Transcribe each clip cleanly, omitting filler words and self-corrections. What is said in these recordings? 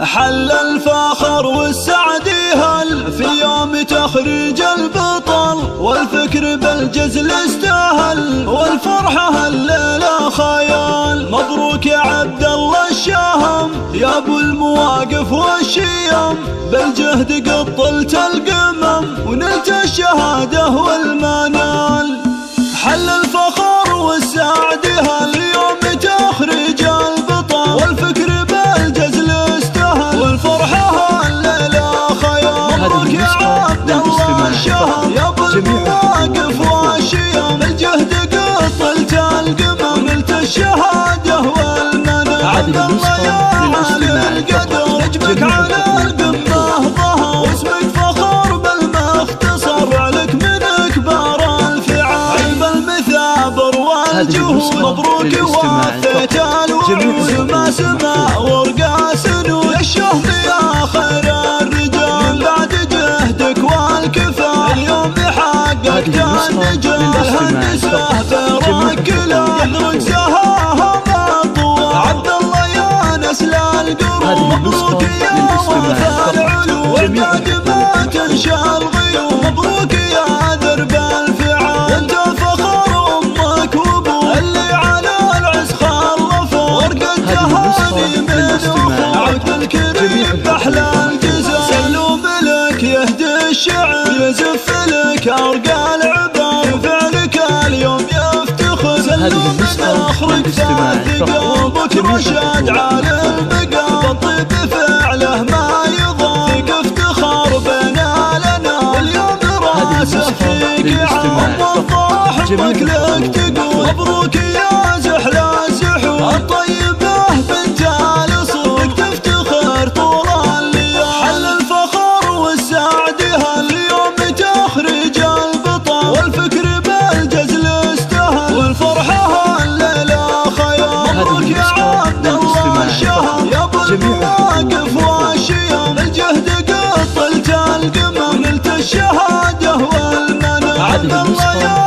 حل الفخر والسعد يهل في يوم تخريج البطل، والفكر بالجزل استاهل، والفرحة الليلة خيال. مبروك يا عبد الله الشهم يا ابو المواقف والشيم، بالجهد قطلت القمم ونلت الشهادة والمنال. حل الفخر والسعد يهل يوم تخريج البطل، والفكر بالجزل استاهل، والفرحة الليلة خيال. مبروك يا عبد الله الشهم يا ابو المواقف والشيم، بالجهد قطلت القمم ونلت الشهادة والمنال. عبد الله يا علي القدر نجمك على القمة ظهر، واسمك فخر بالمختصر، عليك من كبار الفعال. عيب المثابر والجهود مبروك وفيت الوعود، ما سما ورقا سنود الشهم يا خير الرجال. بعد جهدك والكفاح اليوم حققت النجاح، الهندسة فرق كلام سهاها مطوى. عبد الله يا نسل القرون مبروك يا وفى العلوم، والبعد ما تنشى الغيوم. مبروك يا درب الفعال، انت فخر امك وابوك اللي على العز خلفوا، ورقة تهاني من اخوه. عبد الكريم باحلى الجزاء سلوم لك يهدي الشعر، يزف لك ارقى العبر، فعلك اليوم يفتخر. سلوم من اخرك ثالث قلبك رشاد على المقام، الطيب فعله ما يضام، فيك افتخار بنا لنا. اليوم راسه فيك عام والضاح امك لك تقول. مبروك يا زحلى الزحول الطيبة بنت الاصول، لك تفتخر طول الليال. حل الفخر والسعد يهل يوم تخريج البطل، والفكر بالجزل استاهل، والفرحة الليلة خيال. مبروك يا عبد الله الشهم يا ابو المواقف والشيم، الجهد قطلت القمم ونلت الشهادة والمنال. عبد الله يا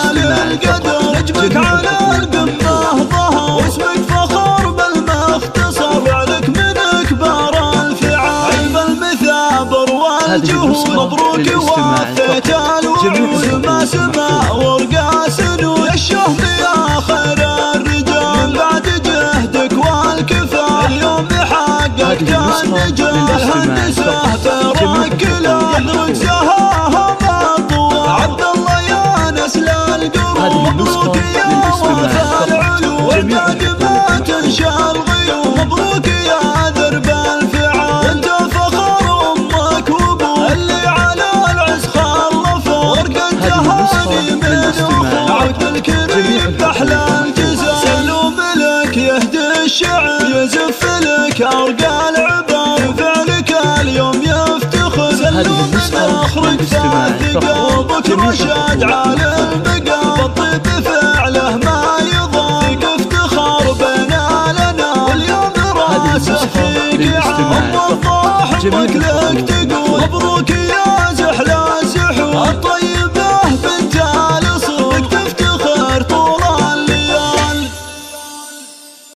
علي القدر نجمك على القمة ظهر، واسمك فخر بالمختصر، عليك من كبار الفعال. عيب المثابر والجهود مبروك وفيت الوعود، ما سما ورقا سنود الشهم يا خير الرجال. بعد جهدك والكفاح اليوم حققت النجاح، الهندسة فرق كلام سهاها مطوى. عبد الله يا نسل القرون مبروك يا وفى العلوم، والبعد ما تنشى الغيوم. مبروك يا درب الفعال، انت فخر امك وابوك اللي على العز خلفوا، ورقة تهاني من اخوه. عبد الكريم باحلى الجزاء سلوم لك يهدي الشعر، يزف لك ارقى العبر، فعلك اليوم يفتخر. سلوم من اخرك ثالث قلبك رشاد على المقام، الطيب فعله ما يضام، فيك افتخار بنا لنا. اليوم راسه فيك عام والضاح امك لك تقول. مبروك يا زحلى